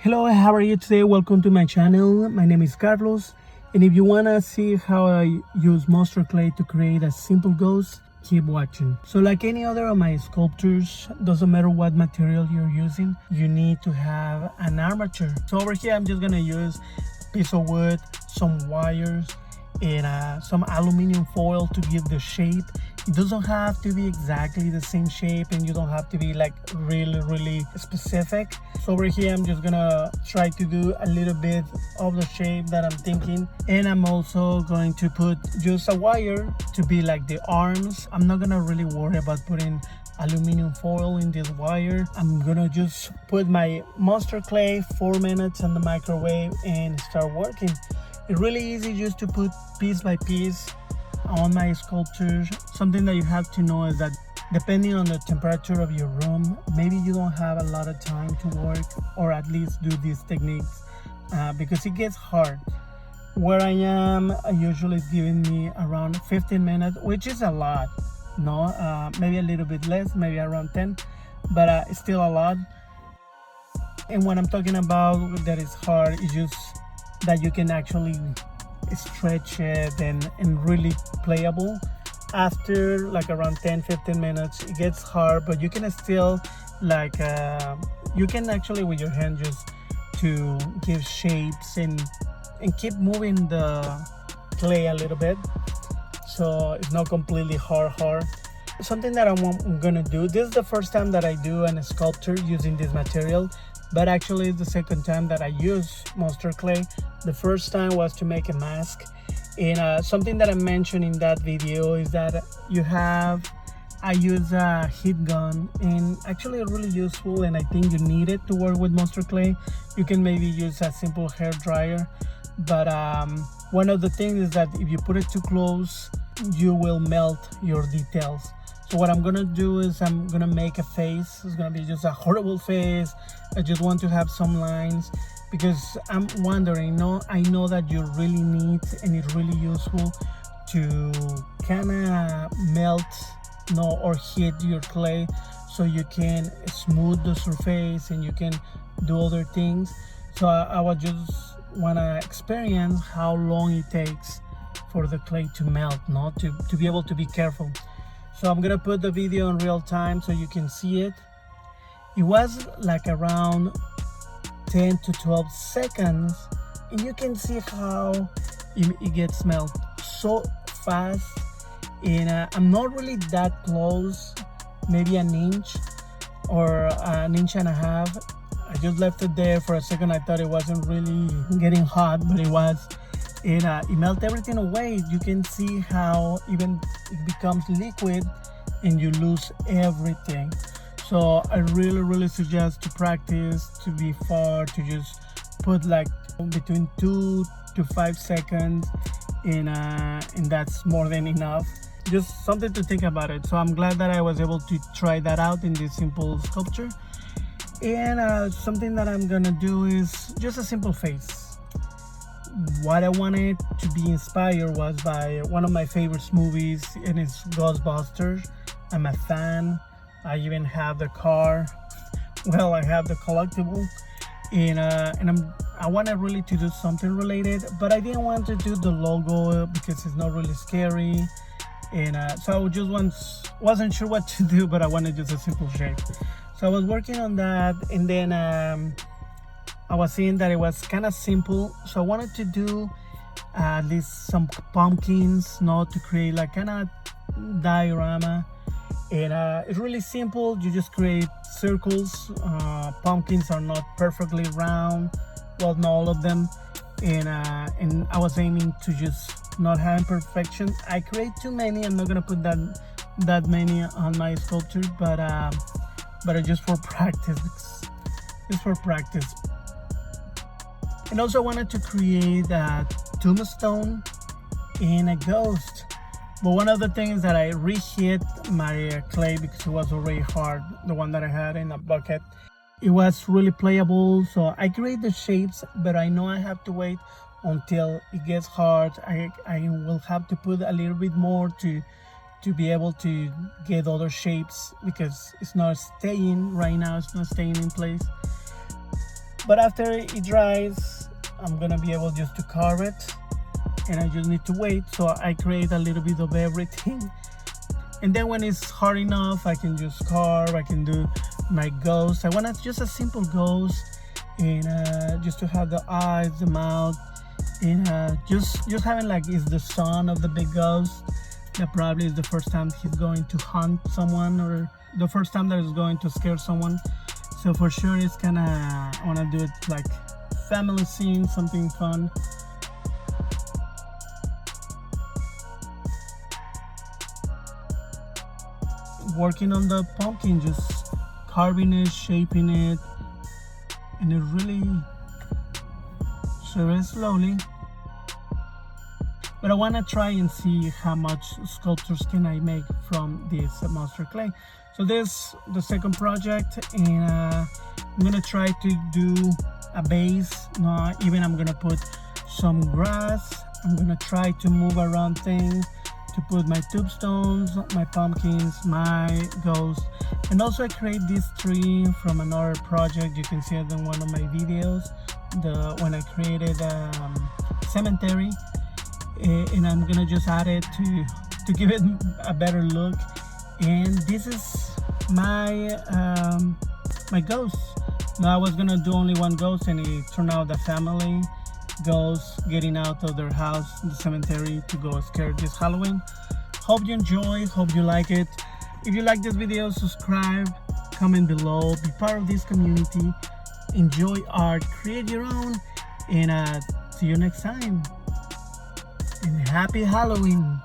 Hello, how are you today? Welcome to my channel. My name is Carlos, and if you wanna see how I use monster clay to create a simple ghost, keep watching. So like any other of my sculptures, doesn't matter what material you're using, you need to have an armature. So over here I'm just gonna use a piece of wood, some wires, and some aluminum foil to give the shape. It doesn't have to be exactly the same shape, and you don't have to be like really specific. So over here I'm just gonna try to do a little bit of the shape that I'm thinking, and I'm also going to put just a wire to be like the arms. I'm not gonna really worry about putting aluminum foil in this wire. I'm gonna just put my monster clay 4 minutes in the microwave and start working. It's really easy just to put piece by piece on my sculptures. Something that you have to know is that depending on the temperature of your room, maybe you don't have a lot of time to work or at least do these techniques because it gets hard. Where I am, usually it's giving me around 15 minutes, which is a lot. No, maybe a little bit less, maybe around 10, but it's still a lot. And what I'm talking about that is hard is just that you can actually stretch it and really playable. After like around 10-15 minutes it gets hard, but you can still like you can actually with your hand just to give shapes and keep moving the clay a little bit, so it's not completely hard. Something that I'm gonna do, this is the first time that I do an sculpture using this material, but actually it's the second time that I use monster clay. The first time was to make a mask, and something that I mentioned in that video is that I use a heat gun, and actually it's really useful, and I think you need it to work with monster clay. You can maybe use a simple hair dryer, but one of the things is that if you put it too close, you will melt your details. So what I'm gonna do is I'm gonna make a face. It's gonna be just a horrible face. I just want to have some lines because I'm wondering, I know that you really need, and it's really useful to kind of melt or heat your clay so you can smooth the surface and you can do other things. So I would just want to experience how long it takes for the clay to melt, to be able to be careful. So I'm gonna put the video in real time so you can see it. It was like around 10 to 12 seconds, and you can see how it gets melt so fast. And I'm not really that close, maybe an inch or an inch and a half. I just left it there for a second. I thought it wasn't really getting hot, but it was. And it melted everything away. You can see how even it becomes liquid and you lose everything. So I really suggest to practice, to be far, to just put like between 2 to 5 seconds, and that's more than enough. Just something to think about it. So I'm glad that I was able to try that out in this simple sculpture. And something that I'm gonna do is just a simple face. What I wanted to be inspired was by one of my favorite movies, and it's Ghostbusters. I'm a fan. I even have the car. Well, I have the collectible, and I wanted really to do something related, but I didn't want to do the logo because it's not really scary, and so I just wasn't sure what to do, but I wanted just a simple shape. So I was working on that, and then I was seeing that it was kind of simple, so I wanted to do at least some pumpkins, to create like kind of diorama. And it's really simple. You just create circles. Pumpkins are not perfectly round, well, not all of them, and I was aiming to just not have imperfection. I create too many. I'm not gonna put that many on my sculpture, but just for practice. Just for practice. And also I wanted to create a tombstone and a ghost. But one of the things that I reheat my clay because it was already hard, the one that I had in a bucket. It was really playable, so I create the shapes, but I know I have to wait until it gets hard. I will have to put a little bit more to be able to get other shapes because it's not staying right now. It's not staying in place. But after it dries, I'm gonna be able just to carve it, and I just need to wait. So I create a little bit of everything, and then when it's hard enough, I can just carve. I can do my ghost. I want just a simple ghost, and just to have the eyes, the mouth, and just having like is the son of the big ghost. That probably is the first time he's going to hunt someone, or the first time that he's going to scare someone. So for sure, it's kind of, I want to do it like family scene, something fun. Working on the pumpkin, just carving it, shaping it, and it really, so very slowly. But I want to try and see how much sculptures can I make from this monster clay. So this the second project, and I'm gonna try to do a base. No, even I'm gonna put some grass. I'm gonna try to move around things to put my tombstones, my pumpkins, my ghost. And also I create this tree from another project. You can see it in one of my videos, when I created cemetery. And I'm gonna just add it to give it a better look. And this is my my ghost. Now I was gonna do only one ghost, and it turned out the family ghost getting out of their house, the cemetery, to go scare this Halloween. Hope you enjoy, hope you like it. If you like this video, subscribe, comment below, be part of this community, enjoy art, create your own, and see you next time. And happy Halloween!